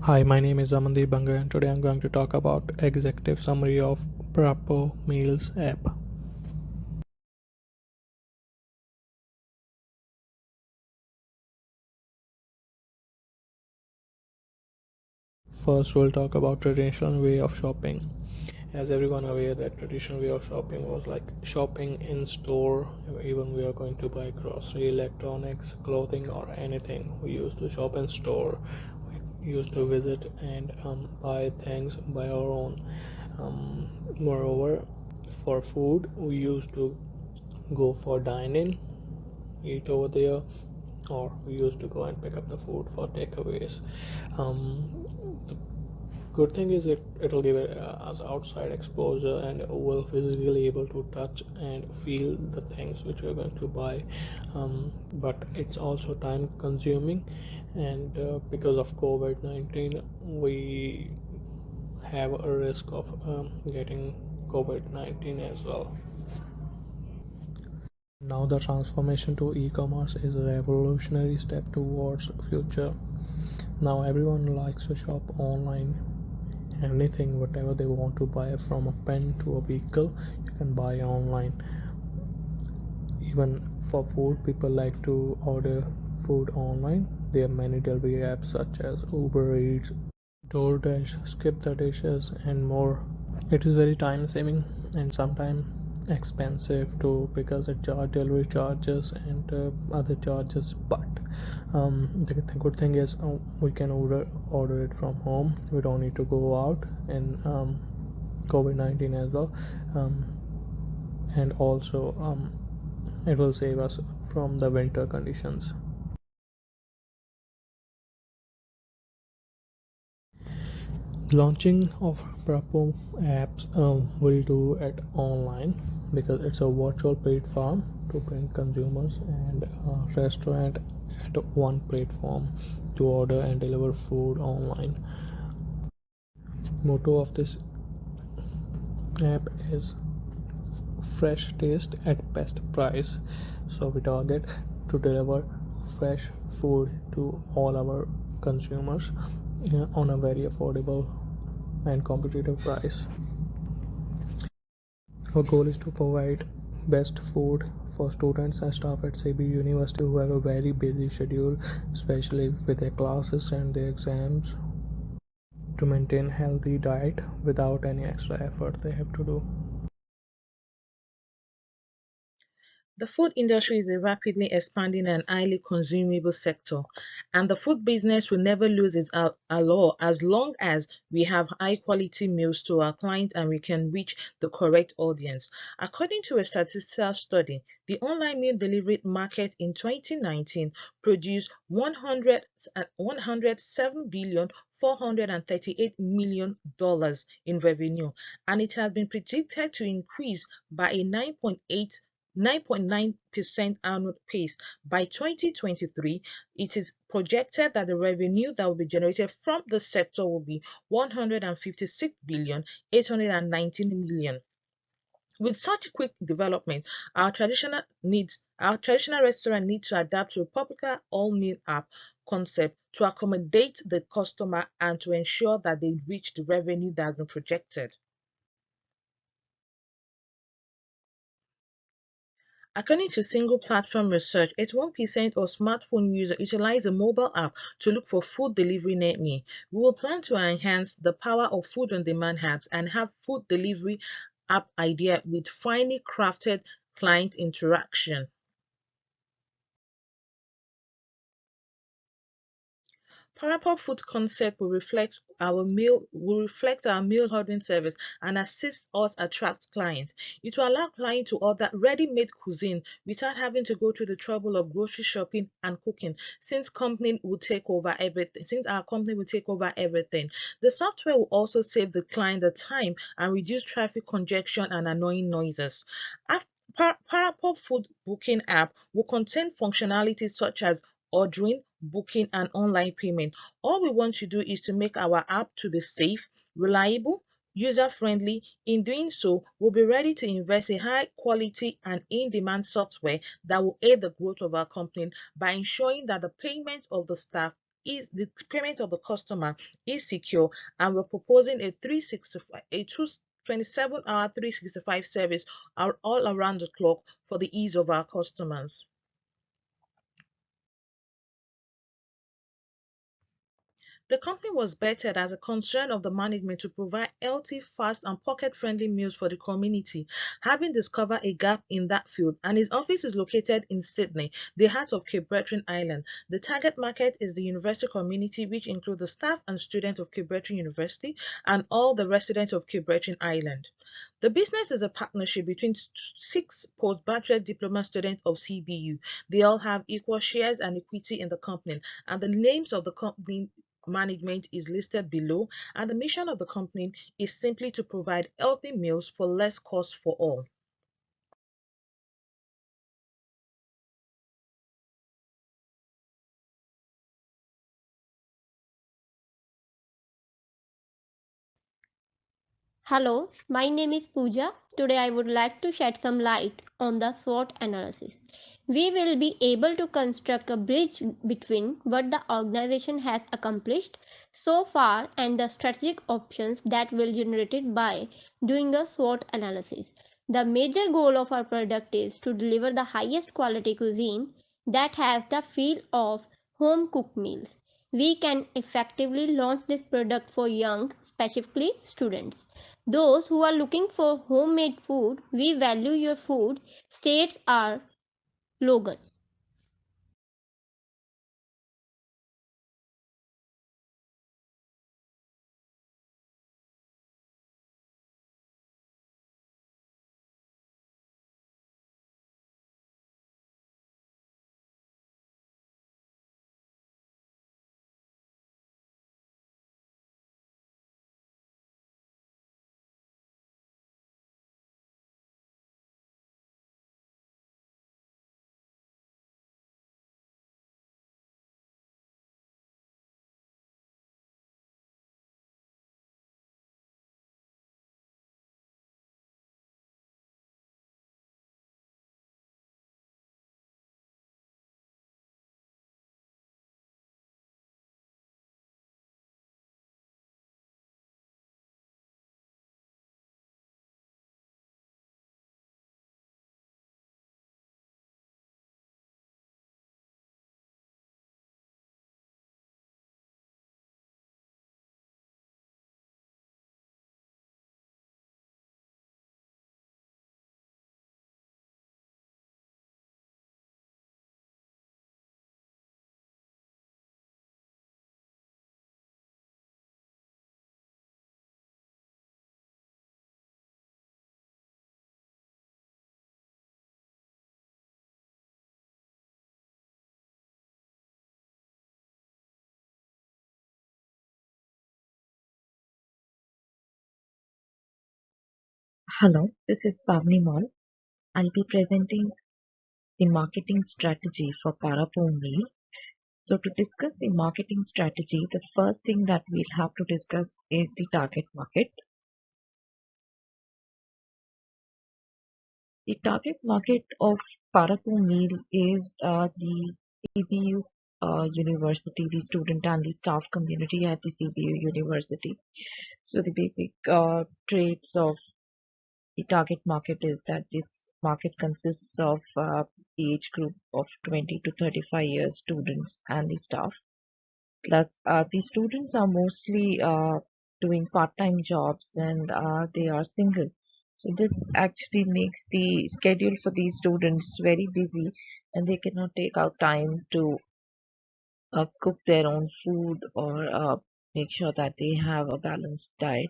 Hi, my name is Amandeep Banga and today I'm going to talk about executive summary of PARAPO Meals app. First, we'll talk about traditional way of shopping. As everyone aware that traditional way of shopping was like shopping in store. Even we are going to buy grocery, electronics, clothing, or anything, we used to shop in store. We used to visit and buy things by our own. Moreover, for food, we used to go for dining, eat over there, or we used to go and pick up the food for takeaways. The good thing is it'll give it us outside exposure and we'll physically able to touch and feel the things which we're going to buy. But it's also time consuming, and because of COVID-19 we have a risk of getting COVID-19 as well. Now the transformation to e-commerce is a revolutionary step towards future. Now everyone likes to shop online. Anything, whatever they want to buy, from a pen to a vehicle, you can buy online. Even for food, people like to order food online. There are many delivery apps such as Uber Eats, DoorDash, Skip the Dishes, and more. It is very time saving and sometimes expensive too because it charge delivery charges and other charges. But the good thing is we can order it from home. We don't need to go out in COVID-19 as well, um, and also it will save us from the winter conditions. Launching of PARAPO apps will do it online because it's a virtual platform to bring consumers and restaurant at one platform to order and deliver food online. Motto of this app is fresh taste at best price. So we target to deliver fresh food to all our consumers on a very affordable and competitive price. Our goal is to provide best food for students and staff at CB University who have a very busy schedule, especially with their classes and their exams, to maintain healthy diet without any extra effort they have to do. The food industry is a rapidly expanding and highly consumable sector, and the food business will never lose its allure as long as we have high quality meals to our clients and we can reach the correct audience. According to a statistical study, the online meal delivery market in 2019 produced 107 billion $438 million in revenue, and it has been predicted to increase by a 9.9% annual pace. By 2023, it is projected that the revenue that will be generated from the sector will be 156 billion 819 million. With such quick development, our traditional restaurant need to adapt to a popular all meal app concept to accommodate the customer and to ensure that they reach the revenue that has been projected. According to single platform research, 81% of smartphone users utilize a mobile app to look for food delivery near me. We will plan to enhance the power of food on demand apps and have food delivery app idea with finely crafted client interaction. PARAPO Food Concept will reflect our meal ordering service and assist us attract clients. It will allow clients to order ready-made cuisine without having to go through the trouble of grocery shopping and cooking, since our company will take over everything. The software will also save the client the time and reduce traffic congestion and annoying noises. PARAPO Food Booking app will contain functionalities such as ordering, booking, and online payment. All we want to do is to make our app to be safe, reliable, user-friendly. In doing so, we'll be ready to invest in high quality and in-demand software that will aid the growth of our company by ensuring that the payment of the staff is the payment of the customer is secure, and we're proposing a 365 a 27-hour 365 service all around the clock for the ease of our customers. The company was vetted as a concern of the management to provide healthy, fast, and pocket-friendly meals for the community, having discovered a gap in that field, and its office is located in Sydney, the heart of Cape Breton Island. The target market is the university community, which includes the staff and students of Cape Breton University and all the residents of Cape Breton Island. The business is a partnership between six postgraduate diploma students of CBU. They all have equal shares and equity in the company, and the names of the company management is listed below, and the mission of the company is simply to provide healthy meals for less cost for all. Hello, my name is Pooja. Today I would like to shed some light on the SWOT analysis. We will be able to construct a bridge between what the organization has accomplished so far and the strategic options that will be generated by doing a SWOT analysis. The major goal of our product is to deliver the highest quality cuisine that has the feel of home cooked meals. We can effectively launch this product for young, specifically students. Those who are looking for homemade food, we value your food, states our slogan. Hello, this is Pavni Mall. I'll be presenting the marketing strategy for PARAPO meal. So to discuss the marketing strategy, the first thing that we'll have to discuss is the target market. The target market of PARAPO meal is the CBU University, the student and the staff community at the CBU University. So the basic traits of the target market is that this market consists of the age group of 20 to 35 years students and the staff. Plus, the students are mostly doing part-time jobs and they are single. So this actually makes the schedule for these students very busy and they cannot take out time to cook their own food or make sure that they have a balanced diet.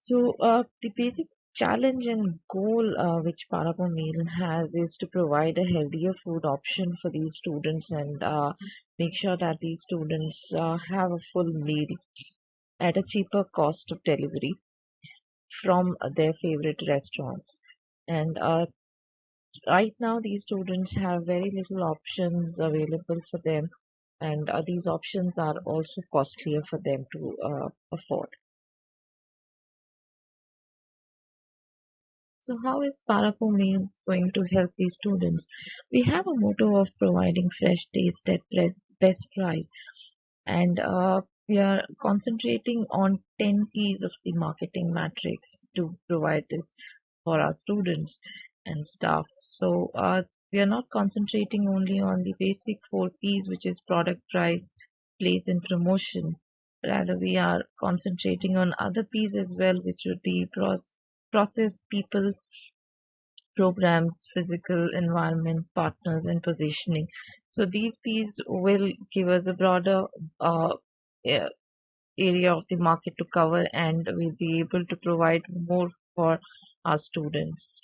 So, the basic challenge and goal which Parappa Meal has is to provide a healthier food option for these students and make sure that these students have a full meal at a cheaper cost of delivery from their favorite restaurants. And right now, these students have very little options available for them, and these options are also costlier for them to afford. So how is Parapo Meals going to help these students? We have a motto of providing fresh taste at best price. And we are concentrating on 10 P's of the marketing matrix to provide this for our students and staff. So we are not concentrating only on the basic 4 P's, which is product, price, place, and promotion. Rather, we are concentrating on other P's as well, which would be process, people, programs, physical environment, partners, and positioning. So these P's will give us a broader uh, a- area of the market to cover, and we'll be able to provide more for our students.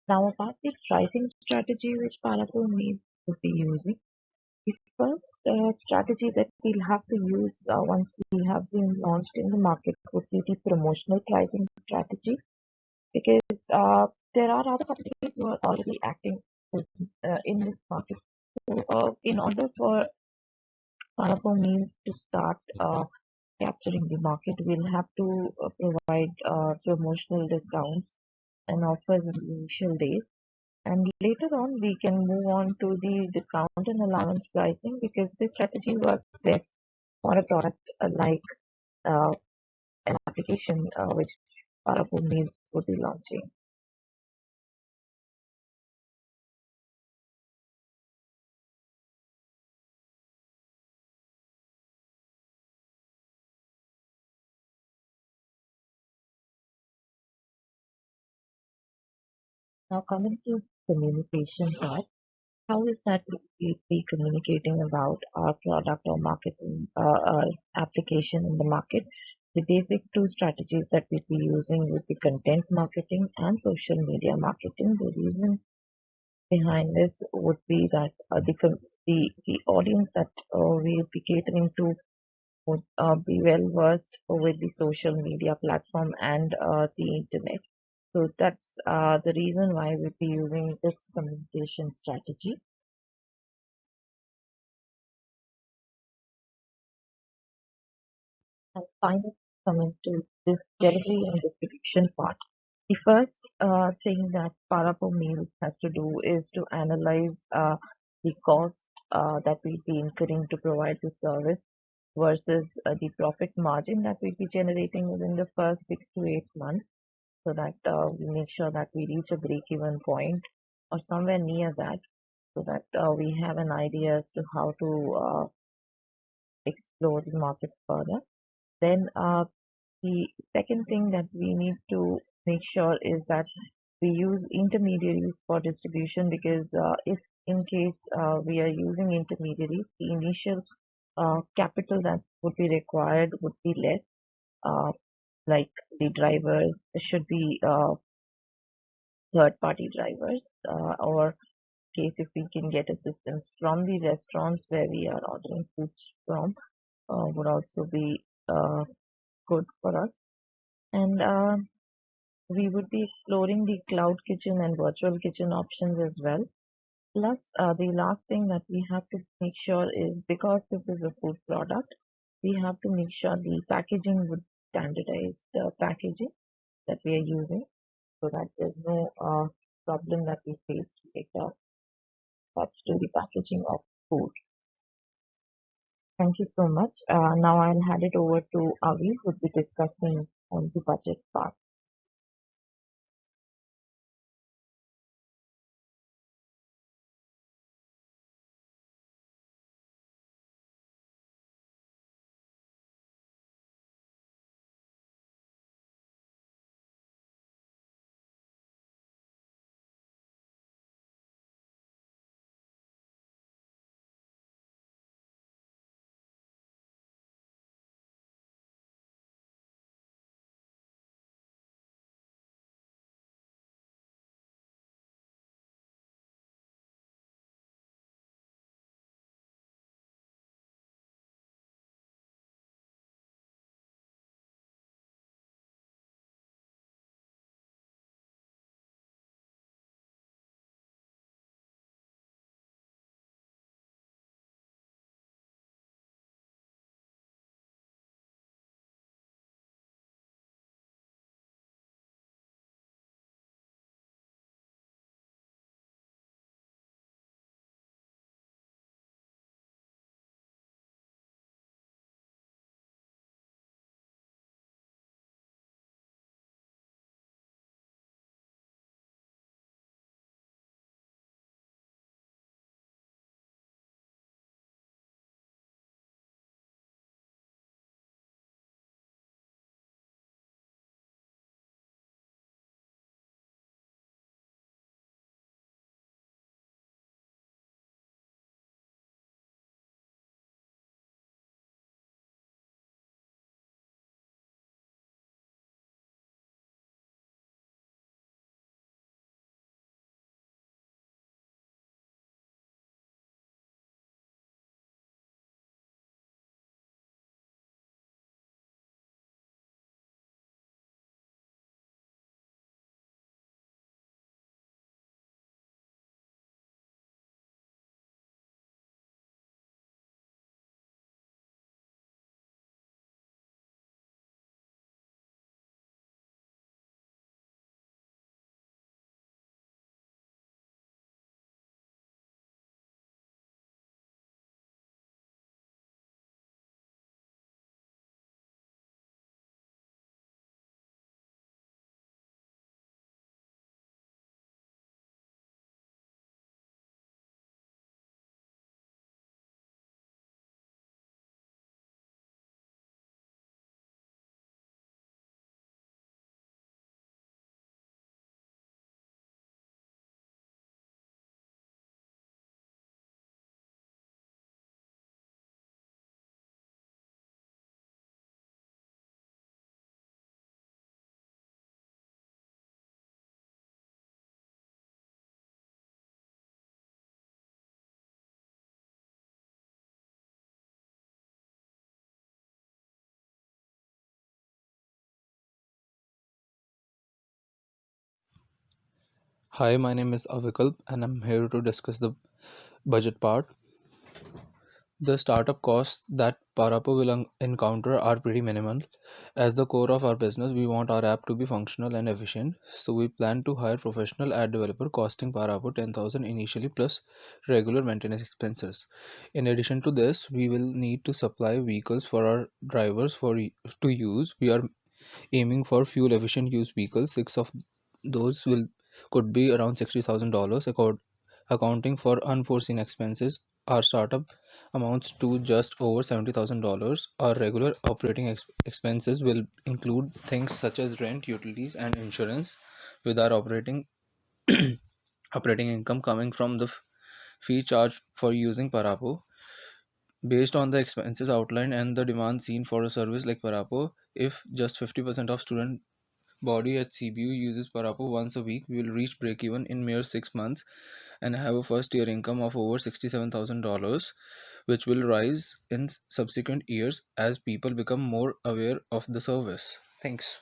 Now, about the pricing strategy which PARAPO may would be using, the first strategy that we'll have to use once we have been launched in the market would be the promotional pricing strategy, because there are other companies who are already acting in this market. So, in order for PARAPO meals to start capturing the market, we'll have to provide promotional discounts and offers in the initial days. And later on, we can move on to the discount and allowance pricing because this strategy works best for a product like uh, an application which PARAPO meals would be launching. Now, coming to communication part, how is that we be communicating about our product or marketing our application in the market? The basic two strategies that we'll be using would be content marketing and social media marketing. The reason behind this would be that the audience that we'll be catering to would be well versed with the social media platform and the internet. So that's the reason why we'll be using this communication strategy. And finally, coming to this delivery and distribution part. The first thing that PARAPO Meals has to do is to analyze the cost that we'll be incurring to provide the service versus the profit margin that we'll be generating within the first 6 to 8 months, so that we make sure that we reach a break-even point or somewhere near that, so that we have an idea as to how to explore the market further. Then the second thing that we need to make sure is that we use intermediaries for distribution, because if in case we are using intermediaries, the initial capital that would be required would be less. Like the drivers should be third party drivers, or case if we can get assistance from the restaurants where we are ordering foods from, would also be good for us. And we would be exploring the cloud kitchen and virtual kitchen options as well. Plus, the last thing that we have to make sure is, because this is a food product, we have to make sure the packaging would standardize the packaging that we are using, so that there's no problem that we face with regards to the packaging of food. Thank you so much. Now I'll hand it over to Avi, who will be discussing on the budget part. Hi, my name is Avikalp and I'm here to discuss the budget part. The startup costs that PARAPO will encounter are pretty minimal. As the core of our business, we want our app to be functional and efficient. So we plan to hire professional ad developer costing PARAPO 10,000 initially plus regular maintenance expenses. In addition to this, we will need to supply vehicles for our drivers to use. We are aiming for fuel efficient used vehicles. Six of those will could be around $60,000 accounting for unforeseen expenses. Our startup amounts to just over $70,000. Our regular operating expenses will include things such as rent, utilities, and insurance, with our operating income coming from the fee charged for using Parapo. Based on the expenses outlined and the demand seen for a service like Parapo, if just 50% of student body at CBU uses Parapo once a week, we will reach break-even in mere 6 months and have a first-year income of over $67,000, which will rise in subsequent years as people become more aware of the service. Thanks.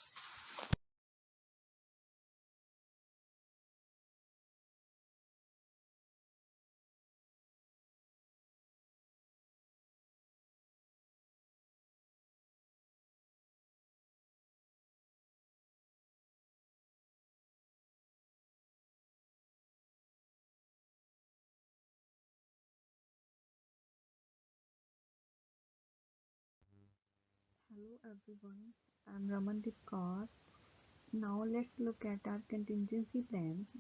Hello everyone, I'm Ramandeep Kaur. Now let's look at our contingency plans.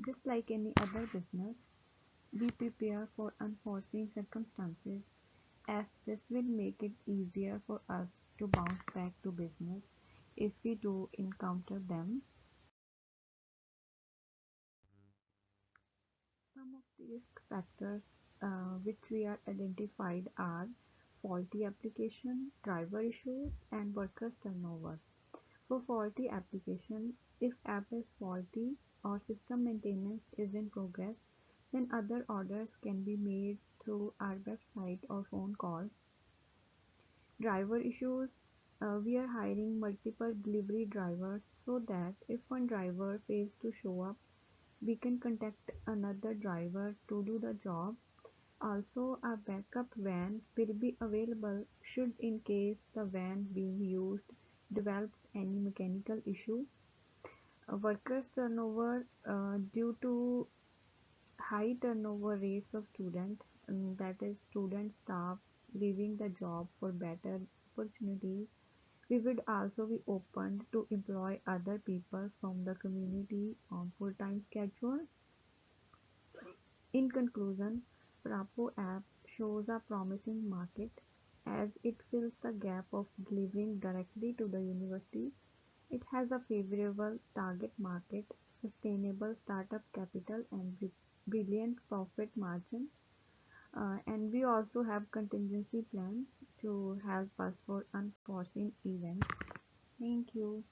Just like any other business, we prepare for unforeseen circumstances as this will make it easier for us to bounce back to business if we do encounter them. Some of the risk factors which we are identified are faulty application, driver issues, and workers turnover. For faulty application, if app is faulty or system maintenance is in progress, then other orders can be made through our website or phone calls. Driver issues, we are hiring multiple delivery drivers so that if one driver fails to show up, we can contact another driver to do the job. Also, a backup van will be available should in case the van being used develops any mechanical issue. Workers turnover due to high turnover rates of students, that is student staff leaving the job for better opportunities, we would also be open to employ other people from the community on full-time schedule. In conclusion, PARAPO app shows a promising market as it fills the gap of delivering directly to the university. It has a favorable target market, sustainable startup capital, and brilliant profit margin. And we also have contingency plan to help us for unforeseen events. Thank you.